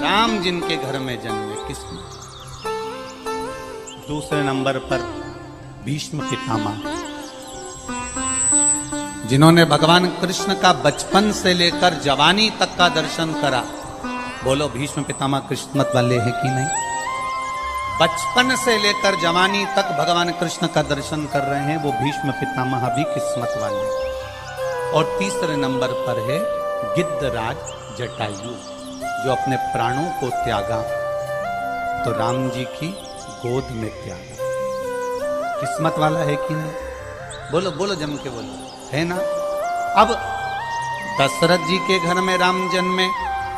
राम जिनके घर में जन्मे किस्मत। दूसरे नंबर पर भीष्म पितामह, जिन्होंने भगवान कृष्ण का बचपन से लेकर जवानी तक का दर्शन करा। बोलो भीष्म पितामह किस्मत वाले हैं कि नहीं? बचपन से लेकर जवानी तक भगवान कृष्ण का दर्शन कर रहे हैं, वो भीष्म पितामह भी किस्मत वाले हैं। और तीसरे नंबर पर है गिद्धराज जटायु, जो अपने प्राणों को त्यागा तो राम जी की गोद में त्यागा। किस्मत वाला है कि नहीं? बोलो बोलो, जम के बोलो, है ना? अब दशरथ जी के घर में राम जन्मे,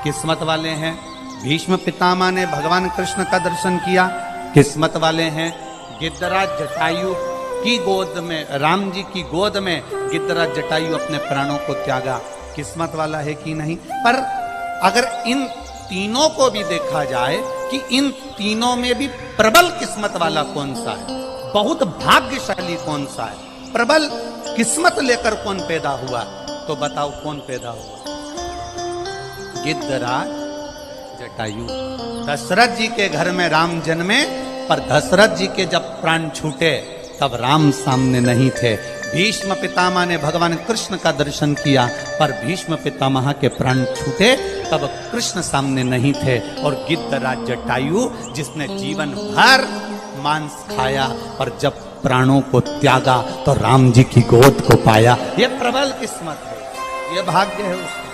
किस्मत वाले हैं। भीष्म पितामह ने भगवान कृष्ण का दर्शन किया, किस्मत वाले हैं। गिद्धराज जटायु की गोद में, राम जी की गोद में गिद्धराज जटायु अपने प्राणों को त्यागा, किस्मत वाला है कि नहीं? पर अगर इन तीनों को भी देखा जाए कि इन तीनों में भी प्रबल किस्मत वाला कौन सा है, बहुत भाग्यशाली कौन सा है, प्रबल किस्मत लेकर कौन पैदा हुआ, तो बताओ कौन पैदा हुआ? गिद्धराज जटायु। दशरथ जी के घर में राम जन्मे, पर दशरथ जी के जब प्राण छूटे तब राम सामने नहीं थे। भीष्म पितामह ने भगवान कृष्ण का दर्शन किया, पर भीष्म पितामह के प्राण छूटे तब कृष्ण सामने नहीं थे। और गिद्धराज जटायु, जिसने जीवन भर मांस खाया, पर जब प्राणों को त्यागा तो राम जी की गोद को पाया। ये प्रबल किस्मत है, ये भाग्य है उसका।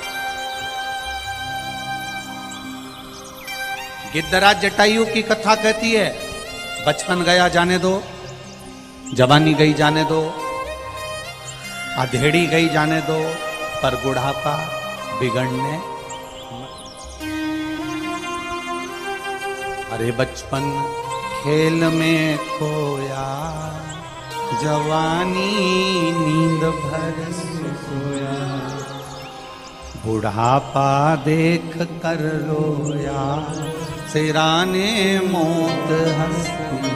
गिद्धराज जटायु की कथा कहती है, बचपन गया जाने दो, जवानी गई जाने दो, अधेड़ी गई जाने दो, पर बुढ़ापा बिगड़ने। अरे बचपन खेल में खोया, जवानी नींद भर सोया, बुढ़ापा देख कर रोया, सिराने मौत हंसती।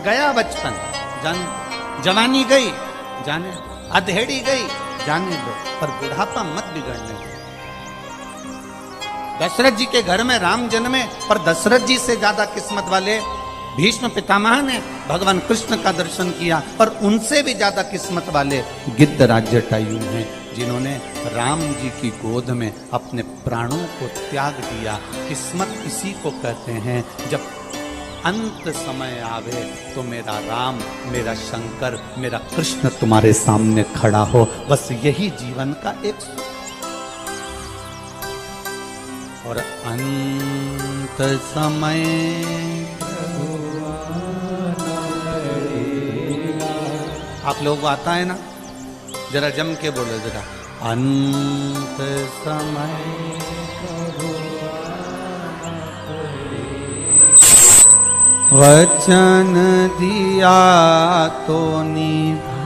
गया बचपन, जवानी गई जाने, अधेड़ी गई जाने दो, पर बुढ़ापा मत बिगड़ने दो। दशरथ जी के घर में राम जन्मे, पर दशरथ जी से ज्यादा किस्मत वाले भीष्म पितामह ने भगवान कृष्ण का दर्शन किया, पर उनसे भी ज्यादा किस्मत वाले गिद्धराज जटायु हैं, जिन्होंने राम जी की गोद में अपने प्राणों को त्याग दिया। किस्मत इसी को कहते हैं, जब अंत समय आवे तो मेरा राम, मेरा शंकर, मेरा कृष्ण तुम्हारे सामने खड़ा हो। बस यही जीवन का एक। और अंत समय आप लोगों को आता है ना? जरा जम के बोलो जरा, अंत समय वचन दिया तो निभा,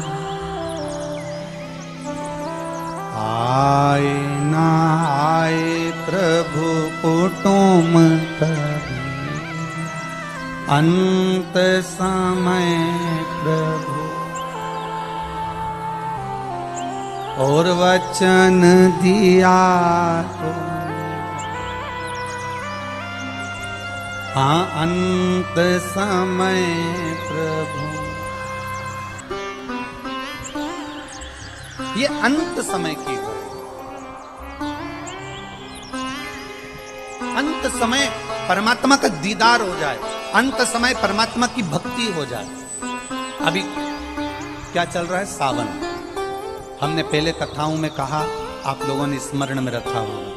आए ना आए प्रभु कुटुम कभी, अंत समय प्रभु और वचन दिया तो। हाँ, अंत समय प्रभु, ये अंत समय की है। अंत समय परमात्मा का दीदार हो जाए, अंत समय परमात्मा की भक्ति हो जाए। अभी क्या चल रहा है? सावन। हमने पहले कथाओं में कहा, आप लोगों ने स्मरण में रखा होगा,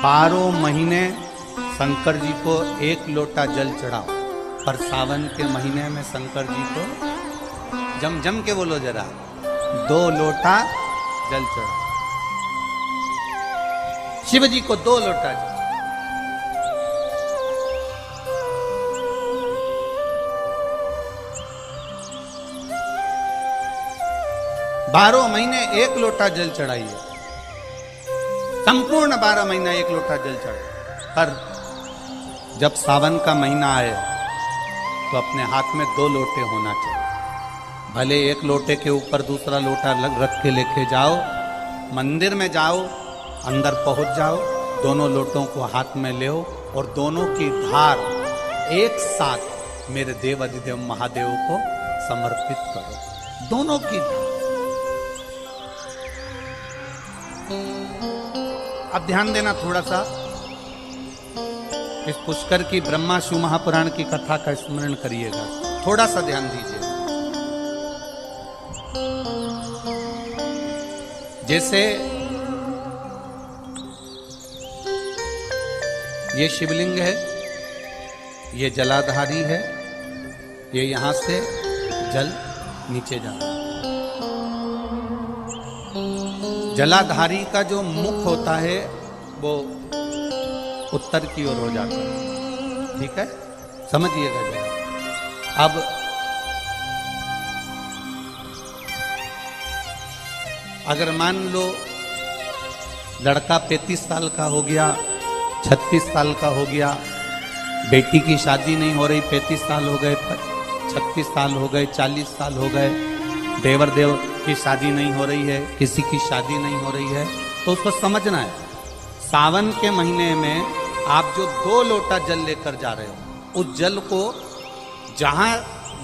12 महीने शंकर जी को 1 लोटा जल चढ़ाओ, पर सावन के महीने में शंकर जी को जम जम के बोलो जरा, 2 लोटा जल चढ़ाओ। शिव जी को 2 लोटा जल। 12 महीने 1 लोटा जल चढ़ाइए, संपूर्ण 12 महीना 1 लोटा जल चढ़ाइए। पर जब सावन का महीना आए तो अपने हाथ में 2 लोटे होना चाहिए। भले 1 लोटे के ऊपर दूसरा लोटा रख के लेके जाओ, मंदिर में जाओ, अंदर पहुंच जाओ, दोनों लोटों को हाथ में ले और दोनों की धार एक साथ मेरे देव अधिदेव महादेव को समर्पित करो। दोनों की धार। अब ध्यान देना थोड़ा सा, इस पुष्कर की ब्रह्मा शिव महापुराण की कथा का स्मरण करिएगा, थोड़ा सा ध्यान दीजिए। जैसे ये शिवलिंग है, ये जलाधारी है, ये यहां से जल नीचे जा रहा है। जलाधारी का जो मुख होता है वो उत्तर की ओर हो जाता है, ठीक है, समझिएगा जरा। अब अगर मान लो लड़का 35 साल का हो गया, 36 साल का हो गया, बेटी की शादी नहीं हो रही, 35 साल हो गए, 36 साल हो गए, 40 साल हो गए, देवर देव की शादी नहीं हो रही है, किसी की शादी नहीं हो रही है, तो उसको समझना है सावन के महीने में आप जो 2 लोटा जल लेकर जा रहे हो, उस जल को जहां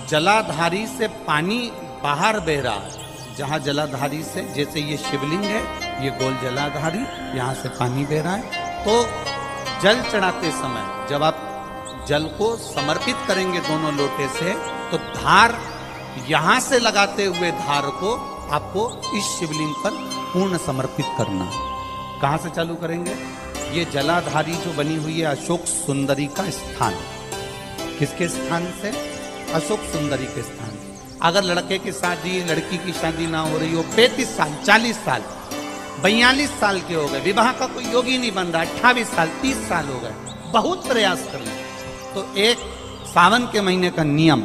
जलाधारी से पानी बाहर बह रहा है, जहां जलाधारी से, जैसे ये शिवलिंग है, ये गोल जलाधारी, यहां से पानी बह रहा है, तो जल चढ़ाते समय जब आप जल को समर्पित करेंगे दोनों लोटे से, तो धार यहां से लगाते हुए धार को आपको इस शिवलिंग पर पूर्ण समर्पित करना। कहां से चालू करेंगे? ये जलाधारी जो बनी हुई है अशोक सुंदरी का स्थान, किसके स्थान से? अशोक सुंदरी के स्थान। अगर लड़के की शादी, लड़की की शादी ना हो रही हो, 35 साल, 40 साल, 42 साल के हो गए, विवाह का कोई योग ही नहीं बन रहा, 28 साल, 30 साल हो गए, बहुत प्रयास कर ले, तो एक सावन के महीने का नियम,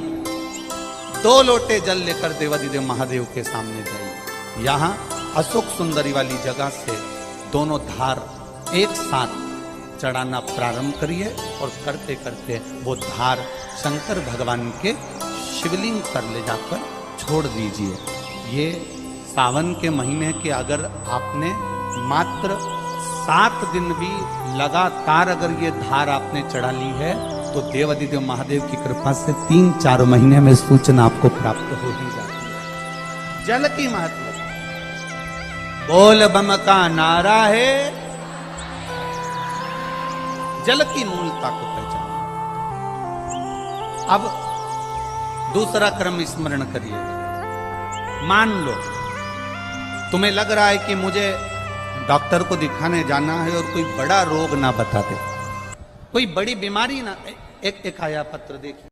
2 लोटे जल लेकर देवाधिदेव महादेव के सामने जाइए। यहाँ अशोक सुंदरी वाली जगह से दोनों धार एक साथ चढ़ाना प्रारंभ करिए और करते करते वो धार शंकर भगवान के शिवलिंग पर ले जाकर छोड़ दीजिए। ये सावन के महीने के अगर आपने मात्र 7 दिन भी लगातार अगर ये धार आपने चढ़ा ली है, तो देवाधिदेव महादेव की कृपा से 3-4 महीने में सूचना आपको प्राप्त हो ही जाती है। जल की महत्व, बोल बम का नारा है, जल की मूलता को पहचान। अब दूसरा क्रम स्मरण करिए। मान लो तुम्हें लग रहा है कि मुझे डॉक्टर को दिखाने जाना है और कोई बड़ा रोग ना बता दे, कोई बड़ी बीमारी ना, एक आया पत्र देखिए,